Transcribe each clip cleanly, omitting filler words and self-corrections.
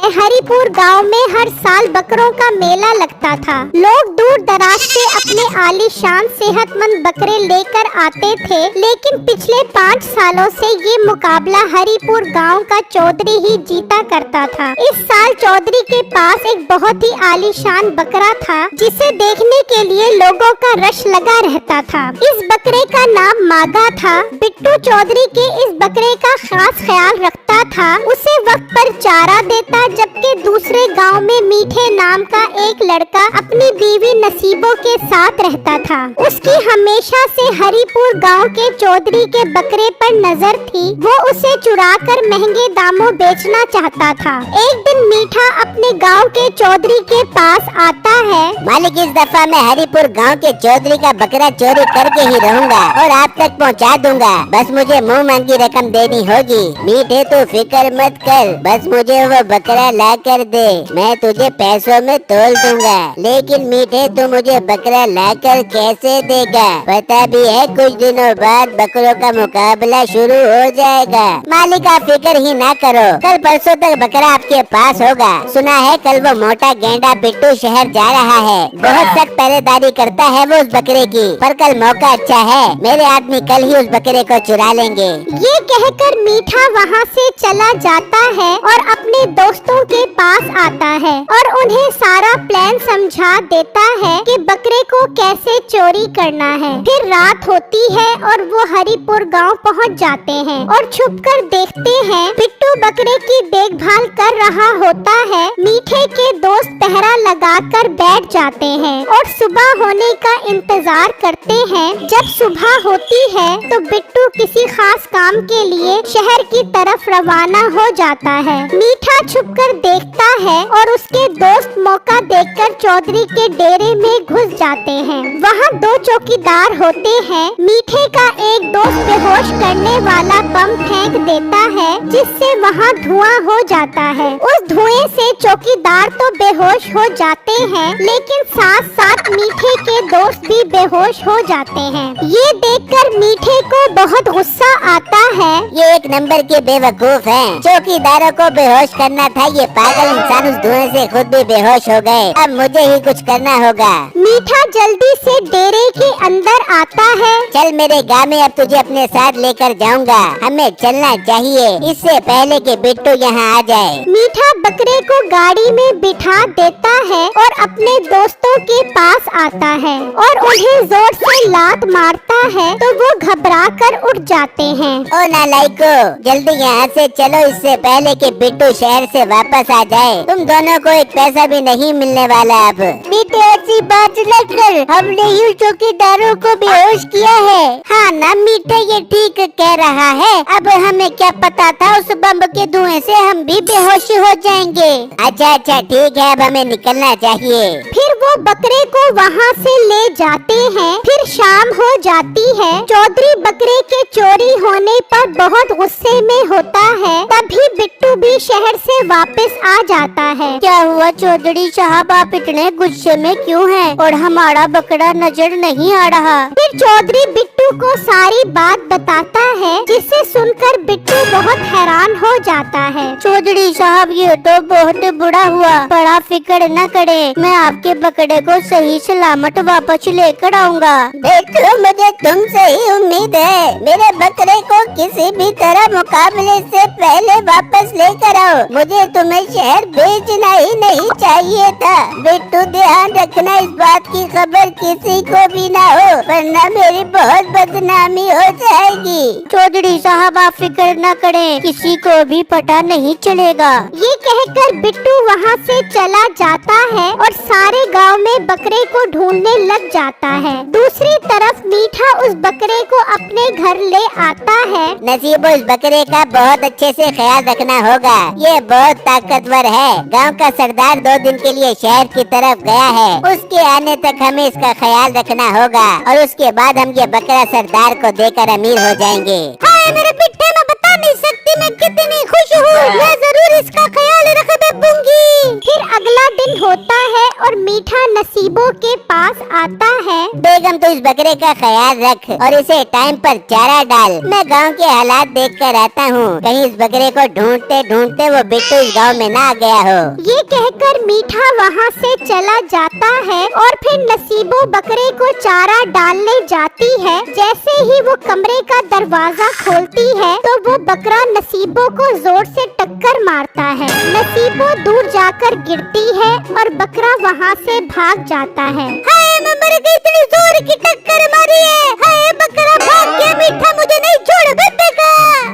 हरिपुर गांव में हर साल बकरों का मेला लगता था। लोग दूर दराज से अपने आलीशान सेहतमंद बकरे लेकर आते थे, लेकिन पिछले 5 सालों से ये मुकाबला हरिपुर गांव का चौधरी ही जीता करता था। इस साल चौधरी के पास एक बहुत ही आलीशान बकरा था, जिसे देखने के लिए लोगों का रश लगा रहता था। इस बकरे का नाम मागा था। बिट्टू चौधरी के इस बकरे का खास ख्याल रखता था। उसे वक्त पर चारा देता, जबकि दूसरे गांव में मीठे नाम का एक लड़का अपनी बीवी नसीबों के साथ रहता था। उसकी हमेशा से हरिपुर गांव के चौधरी के बकरे पर नजर थी। वो उसे चुराकर महंगे दामों बेचना चाहता था। एक दिन मीठा अपने गांव के चौधरी के पास आता है। मालिक, इस दफा मैं हरिपुर गांव के चौधरी का बकरा चोरी करके ही रहूंगा और आप तक पहुंचा दूंगा। बस मुझे मुंह मांगी रकम देनी होगी। मीठे तो फिक्र मत कर, बस मुझे वो बकरा ला कर दे, मैं तुझे पैसों में तोल दूंगा। लेकिन मीठे तू मुझे बकरा ला कर कैसे देगा? पता भी है कुछ दिनों बाद बकरों का मुकाबला शुरू हो जाएगा। मालिक, आप फिक्र ही ना करो, कल परसों तक बकरा आपके पास होगा। सुना है कल वो मोटा गेंडा बिट्टू शहर जा रहा है। बहुत सख्त पहरेदारी करता है वो उस बकरे की, पर कल मौका अच्छा है, मेरे आदमी कल ही उस बकरे को चुरा लेंगे। ये कहकर मीठा वहाँ से चला जाता है और अपने दोस्तों के पास आता है और उन्हें सारा प्लान समझा देता है कि बकरे को कैसे चोरी करना है। फिर रात होती है और वो हरिपुर गांव पहुंच जाते हैं और छुपकर देखते हैं बिट्टू बकरे की देखभाल कर रहा होता है। मीठे के दोस्त पहरा लगाकर बैठ जाते हैं और सुबह होने का इंतजार करते हैं। जब सुबह होती है तो बिट्टू किसी खास काम के लिए शहर की तरफ रवाना हो जाता है। मीठा छुपकर देखता है और उसके दोस्त मौका देखकर चौधरी के डेरे में घुस जाते हैं। वहाँ 2 चौकीदार होते हैं। मीठे का एक दोस्त बेहोश करने वाला बम फेंक देता है, जिससे वहाँ धुआं हो जाता है। उस धुएं से चौकीदार तो बेहोश हो जाते हैं, लेकिन साथ साथ मीठे के दोस्त भी बेहोश हो जाते हैं। ये देखकर मीठे को बहुत गुस्सा आता है। ये एक नंबर के बेवकूफ हैं। चौकीदारों को बेहोश करना था, ये पागल इंसान उस धुएं से खुद भी बेहोश हो गए। अब मुझे ही कुछ करना होगा। मीठा जल्दी से डेरे के अंदर आता है। चल मेरे गाँव में, अब तुझे अपने साथ लेकर जाऊंगा। हमें चलना चाहिए इससे पहले कि बिट्टू यहाँ आ जाए। मीठा बकरे को गाड़ी में बिठा देता है और अपने दोस्तों के पास आता है और उन्हें जोर से लात मारता है, तो वो घबरा कर उठ जाते हैं। ओ नालायको, जल्दी यहाँ से चलो इससे पहले कि बिट्टू शहर से वापस आ जाए। तुम दोनों को एक पैसा भी नहीं मिलने वाला। अब बेटे ऐसी बात न कर, हमने यूं चौकीदारों को बेहोश किया है। हाँ ना मीठा, ये ठीक कह रहा है। अब हमें क्या पता था उस बम के धुएं से हम भी बेहोश हो जाएंगे। अच्छा ठीक है, अब हमें निकलना चाहिए। फिर वो बकरे को वहाँ से ले जाते हैं। फिर शाम हो जाती है। चौधरी बकरे के चोरी होने पर बहुत गुस्से में होता है। तभी बिट्टू भी शहर से वापस आ जाता है। क्या हुआ चौधरी साहब, आप इतने गुस्से में क्यों हैं? और हमारा बकरा नजर नहीं आ रहा। फिर चौधरी बिट्टू को सारी बात बताता है, जिसे सुनकर बिट्टू बहुत हैरान हो जाता है। चौधरी साहब, ये तो बहुत बुरा हुआ, बड़ा फिक्र न करे, मैं आपके बकरे को सही सलामत वापस लेकर आऊंगा। बिट्टू, मुझे तुमसे ही उम्मीद है। मेरे बकरे को किसी भी तरह मुकाबले से पहले वापस लेकर आओ। मुझे तुम्हें शहर भेजना ही नहीं चाहिए था। बिट्टू, ध्यान रखना, इस बात की खबर किसी को भी ना हो, वरना मेरी बहुत बदनामी हो जाएगी। चौधरी साहब, आप फिक्र न करें, किसी को भी पता नहीं चलेगा। ये कहकर बिट्टू वहाँ से चला जाता है और सारे गांव में बकरे को ढूंढने लग जाता है। दूसरी तरफ मीठा उस बकरे को अपने घर ले आता है। नसीब, उस बकरे का बहुत अच्छे से ख्याल रखना होगा। ये बहुत ताकतवर है। गांव का सरदार 2 दिन के लिए शहर की तरफ गया है। उसके आने तक हमें इसका ख्याल रखना होगा और उसके बाद हम ये बकरा सरदार को देकर अमीर हो जाएंगे। हाय मेरे बिट्टे, मैं बता नहीं सकती मैं कितनी खुश हूँ। मैं जरूर इसका ख्याल रख दूंगी। फिर अगला दिन होता है और मीठा नसीबों के पास आता है। बेगम तू इस बकरे का ख्याल रख और इसे टाइम पर चारा डाल। मैं गांव के हालात देख कर आता हूँ, कहीं इस बकरे को ढूंढते ढूंढते वो बिट्टू इस गांव में ना आ गया हो। ये कहकर मीठा वहाँ से चला जाता है और फिर नसीबों बकरे को चारा डालने जाती है। जैसे ही वो कमरे का दरवाजा खोलती है तो वो बकरा नसीबों को जोर से टक्कर मारता है। नसीबों दूर जाकर गिरती है और बकरा वहाँ से भाग जाता है। हाय मैं मर गई, इतनी जोर की टक्कर मारी है। हाय बकरा भाग गया, मीठा मुझे नहीं छोड़ बेटा।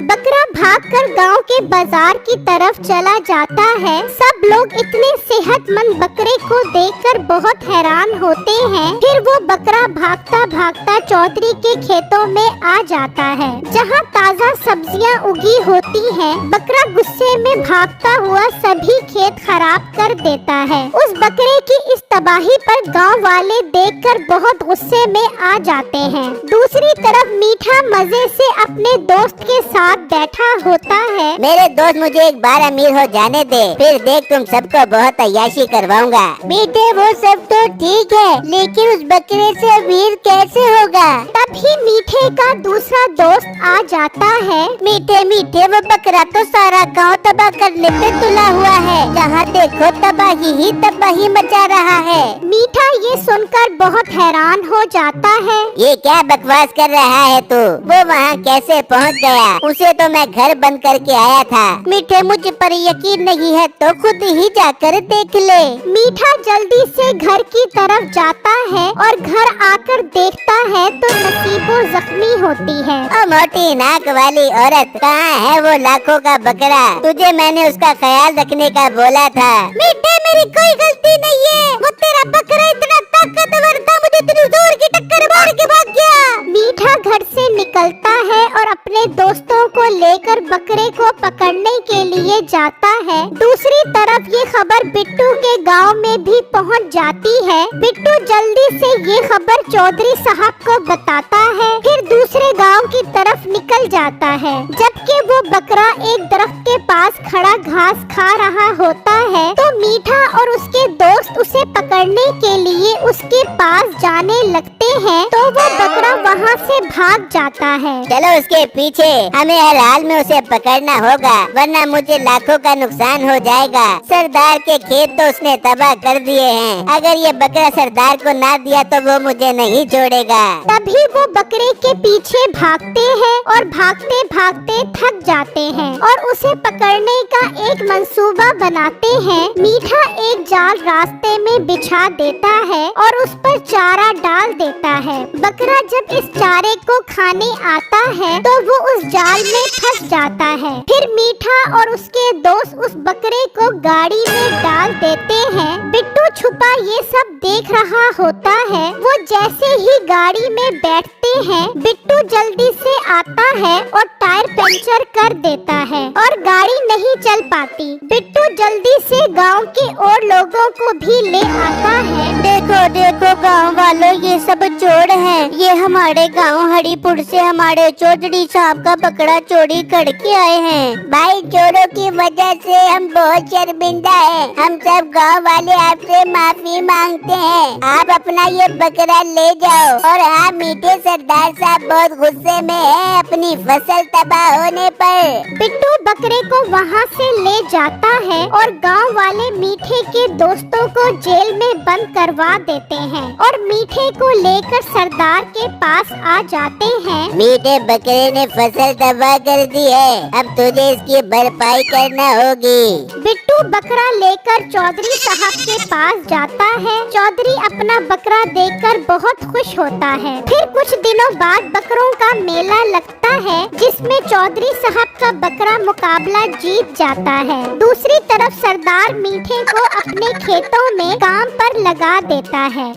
बकरा भागकर गांव के बाजार की तरफ चला जाता है। सब लोग इतने सेहतमंद बकरे को देखकर बहुत हैरान होते हैं। फिर वो बकरा भागता भागता चौधरी के खेतों में आ जाता है, जहां ताजा सब्जियां उगी होती हैं। बकरा गुस्से में भागता हुआ सभी खेत खराब कर देता है। उस बकरे की इस तबाही पर गांव वाले देखकर बहुत गुस्से में आ जाते हैं। दूसरी तरफ मीठा मजे से अपने दोस्त के साथ बैठा होता है। मेरे दोस्त मुझे एक बार अमीर हो जाने दे, फिर देख तुम सबको बहुत अय्याशी करवाऊंगा। मीठे वो सब तो ठीक है, लेकिन उस बकरे से अमीर कैसे होगा? तभी मीठे का दूसरा दोस्त आ जाता है। मीठे मीठे वो बकरा तो सारा गांव तबाह करने पे तुला हुआ है। जहाँ देखो तबाही ही तबाही मचा रहा है। मीठा ये सुनकर बहुत हैरान हो जाता है। ये क्या बकवास कर रहा है तू? वो वहाँ कैसे पहुँच गया? उसे तो मैं घर बंद करके आया था। मीठे मुझ पर यकीन नहीं है तो खुद ही जाकर देख ले। मीठा जल्दी से घर की तरफ जाता है और घर आकर देखता है तो नसीबों जख्मी होती है। ओ मोटी नाक वाली औरत, कहाँ है वो लाखों का बकरा? तुझे मैंने उसका ख्याल रखने का बोला था। मीठे मेरी कोई गलती नहीं है, वो तेरा बकरा इतना ताकतवर था, मुझे इतनी जोर की टक्कर मार के भाग गया। मीठा घर से निकलता है और अपने दोस्तों को लेकर बकरे को पकड़ने के लिए जाता है। दूसरी तरफ ये खबर बिट्टू के गांव में भी पहुंच जाती है। बिट्टू जल्दी से ये खबर चौधरी साहब को बताता है, फिर दूसरे गांव की तरफ निकल जाता है। जबकि वो बकरा एक दरख्त के पास खड़ा घास खा रहा होता है तो मीठा और उसके दोस्त उसे पकड़ने के लिए उसके पास जाने लगते हैं तो वो बकरा वहाँ से भाग जाता है। चलो उसके पीछे, हमें हर हाल में उसे पकड़ना होगा, वरना मुझे लाखों का नुकसान हो जाएगा। सरदार के खेत तो उसने तबाह कर दिए हैं। अगर ये बकरा सरदार को ना दिया तो वो मुझे नहीं छोड़ेगा। तभी वो बकरे के पीछे भागते हैं और भागते भागते थक जाते हैं और उसे पकड़ने का एक मंसूबा बनाते हैं। मीठा एक जाल रास्ते में बिछा देता है और उस पर चारा डाल देता है। बकरा जब इस चारे को खाने आता है तो वो उस जाल में फंस जाता है। फिर मीठा और उसके दोस्त उस बकरे को गाड़ी में डाल देते हैं। बिट्टू छुपा ये सब देख रहा होता है। वो जैसे ही गाड़ी में बैठते हैं, बिट्टू जल्दी से आता है और टायर पंचर कर देता है और गाड़ी नहीं चल पाती। बिट्टू जल्दी से गांव के और लोगों को भी ले आता है। देखो देखो गांव वालों, ये सब चोर हैं। ये हमारे गांव हरिपुर से हमारे चौधरी साहब का बकरा चोरी करके आए हैं। भाई चोरों की वजह से हम बहुत शर्मिंदा हैं। हम सब गांव वाले आपसे माफी मांगते हैं। आप अपना ये बकरा ले जाओ। और हाँ मीठे सरदार साहब बहुत गुस्से में हैं अपनी फसल तबाह होने पर। बिट्टू बकरे को वहाँ से ले जाता है और गांव वाले मीठे के दोस्तों को जेल में बंद करवा देते हैं और मीठे को लेकर सरदार के पास आ जाते हैं। मीठे बकरे ने फसल तबाह कर दी है, अब तुझे इसकी भरपाई करना होगी। बिट्टू बकरा लेकर चौधरी साहब के पास जाता है। चौधरी अपना बकरा देखकर बहुत खुश होता है। फिर कुछ दिनों बाद बकरों का मेला लगता है जिसमें चौधरी साहब का बकरा मुकाबला जीत जाता है। दूसरी तरफ सरदार मीठे को अपने खेतों में काम पर लगा देता है।